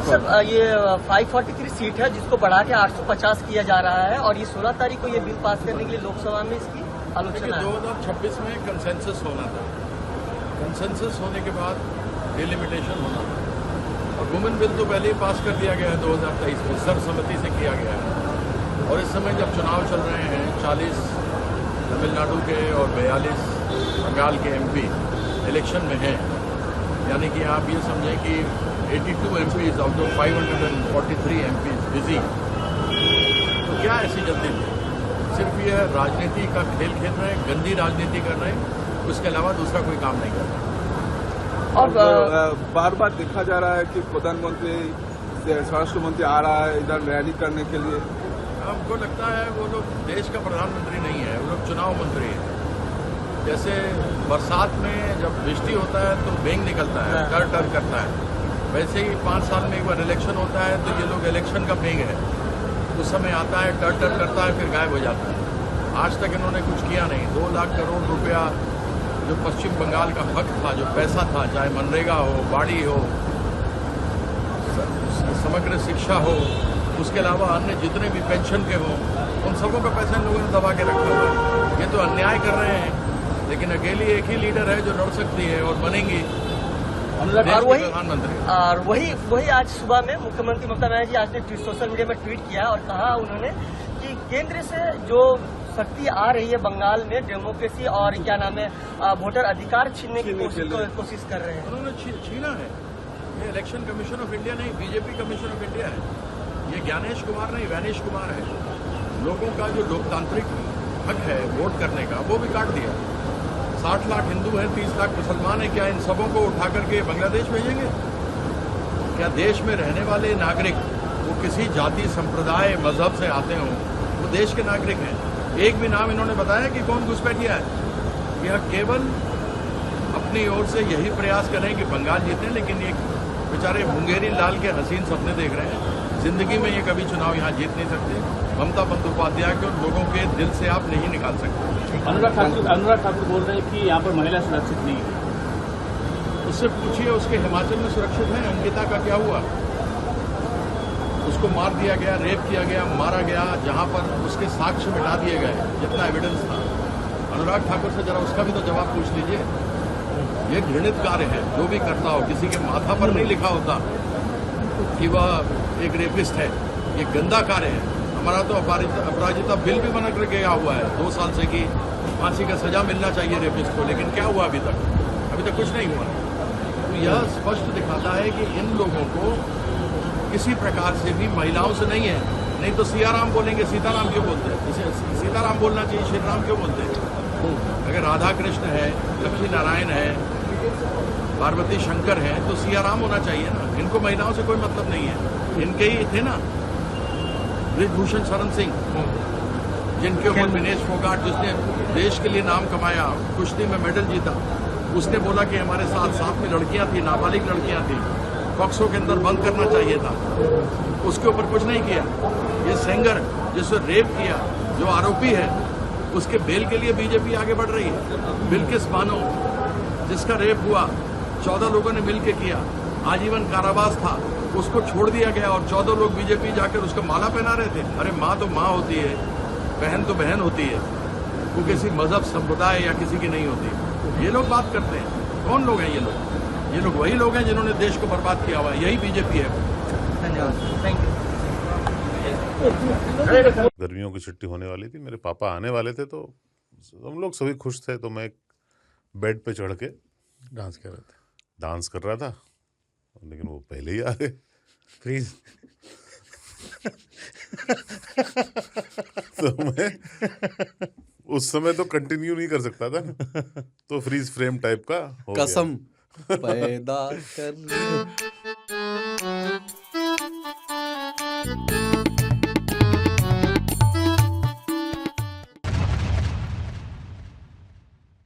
Sir ये 543 seat है जिसको बढ़ा के 850 किया जा रहा है और ये 16 तारीख को ये बिल पास करने के लिए लोकसभा में इसकी आलोचना है। 2026 में कंसेंसस होना था, कंसेंसस होने के बाद डिलिमिटेशन होना था और वुमेन बिल तो पहले ही पास कर दिया गया है 2023 में, सर्वसम्मति से किया गया है। और इस समय जब चुनाव चल रहे हैं 40 तमिलनाडु के और 42 बंगाल के एमपी इलेक्शन में हैं, यानी कि आप ये समझें कि 82 MPs out of 543 MPs busy, तो क्या ऐसी जल्दी थी? सिर्फ ये राजनीति का खेल खेल रहे हैं, गंदी राजनीति कर रहे हैं, उसके अलावा दूसरा कोई काम नहीं कर रहे। और बार बार देखा जा रहा है कि प्रधानमंत्री स्वराष्ट्र मंत्री आ रहा है इधर रैली करने के लिए। हमको लगता है वो लोग देश का प्रधानमंत्री नहीं है, वो लोग चुनाव मंत्री हैं। जैसे बरसात में जब वृष्टि होता है तो बेंग निकलता है, टर टर करता है, वैसे ही 5 साल में एक बार इलेक्शन होता है तो ये लोग इलेक्शन का बेंग है, उस समय आता है, टर टर करता है, फिर गायब हो जाता है। आज तक इन्होंने कुछ किया नहीं। 2 लाख करोड़ रुपया जो पश्चिम बंगाल का हक था, जो पैसा था, चाहे मनरेगा हो, बाड़ी हो, समग्र शिक्षा हो, उसके अलावा अन्य जितने भी पेंशन के हों, उन सबों का पैसा इन लोगों ने दबा के रखा हुआ है। ये तो अन्याय कर रहे हैं, लेकिन अकेली एक ही लीडर है जो लड़ सकती है और बनेंगी प्रधानमंत्री। और वही आज सुबह में मुख्यमंत्री ममता बनर्जी आज ने सोशल मीडिया में ट्वीट किया और कहा उन्होंने कि केंद्र से जो शक्ति आ रही है बंगाल में डेमोक्रेसी और क्या नाम है वोटर अधिकार छीनने की कोशिश कर रहे हैं। उन्होंने छीना है। ये इलेक्शन कमीशन ऑफ इंडिया नहीं, बीजेपी कमीशन ऑफ इंडिया है। ये ज्ञानेश कुमार नहीं, वैनेश कुमार है। लोगों का जो लोकतांत्रिक हक है वोट करने का, वो भी काट दिया। 60 लाख हिंदू हैं, 30 लाख मुसलमान हैं, क्या इन सबों को उठा करके बांग्लादेश भेजेंगे? क्या देश में रहने वाले नागरिक, वो किसी जाति, संप्रदाय, मजहब से आते हों, वो देश के नागरिक हैं? एक भी नाम इन्होंने बताया कि कौन घुसपैठिया है? यह केवल अपनी ओर से यही प्रयास करें कि बंगाल जीते, लेकिन एक बेचारे मुंगेरी लाल के हसीन सपने देख रहे हैं। जिंदगी में ये कभी चुनाव यहाँ जीत नहीं सकते। ममता बंदोपाध्याय को लोगों के दिल से आप नहीं निकाल सकते। अनुराग ठाकुर बोल रहे हैं कि यहाँ पर महिला सुरक्षित नहीं है। उससे पूछिए, उसके हिमाचल में सुरक्षित है? अंकिता का क्या हुआ? उसको मार दिया गया, रेप किया गया, मारा गया, जहां पर उसके साक्ष्य मिटा दिए गए, जितना एविडेंस था। अनुराग ठाकुर से जरा उसका भी तो जवाब पूछ लीजिए। ये घृणित कार्य है, जो भी करता हो, किसी के माथा पर नहीं लिखा होता कि वह एक रेपिस्ट है। ये गंदा कार्य है। हमारा तो अपराजिता बिल भी बना कर गया हुआ है 2 साल से कि फांसी का सजा मिलना चाहिए रेपिस्ट को, लेकिन क्या हुआ अभी तक? अभी तक कुछ नहीं हुआ। तो यह स्पष्ट दिखाता है कि इन लोगों को किसी प्रकार से भी महिलाओं से नहीं है। नहीं तो सियाराम बोलेंगे, सीताराम क्यों बोलते हैं? सीताराम बोलना चाहिए, श्री राम क्यों बोलते हैं? अगर राधा कृष्ण है, लक्ष्मी नारायण है, पार्वती शंकर है, तो सियाराम होना चाहिए ना। इनको महिलाओं से कोई मतलब नहीं है। इनके ही थे ना ब्रिजभूषण शरण सिंह, जिनके ऊपर विनेश फोगाट, जिसने देश के लिए नाम कमाया, कुश्ती में मेडल जीता, उसने बोला कि हमारे साथ में लड़कियां थी, नाबालिग लड़कियां थी, पॉक्सो के अंदर बंद करना चाहिए था। उसके ऊपर कुछ नहीं किया। ये सेंगर जिसने रेप किया, जो आरोपी है, उसके बेल के लिए बीजेपी आगे बढ़ रही है। बिल्किस बानो, जिसका रेप हुआ, 14 लोगों ने मिलकर किया, आजीवन कारावास था, उसको छोड़ दिया गया और 14 लोग बीजेपी जाकर उसको माला पहना रहे थे। अरे माँ तो माँ होती है, बहन तो बहन होती है, वो किसी मजहब, संप्रदाय या किसी की नहीं होती। ये लोग बात करते हैं। कौन लोग हैं ये लोग? ये लोग वही लोग हैं जिन्होंने देश को बर्बाद किया हुआ है। यही बीजेपी है। धन्यवाद, थैंक यू। गर्मियों की छुट्टी होने वाली थी, मेरे पापा आने वाले थे, तो हम लोग सभी खुश थे। तो मैं एक बेड पे चढ़ के डांस कर रहा था, लेकिन वो पहले ही आ गए। प्लीज तो मैं उस समय तो कंटिन्यू नहीं कर सकता था ना, तो फ्रीज फ्रेम टाइप का हो कसम गया। पैदा कर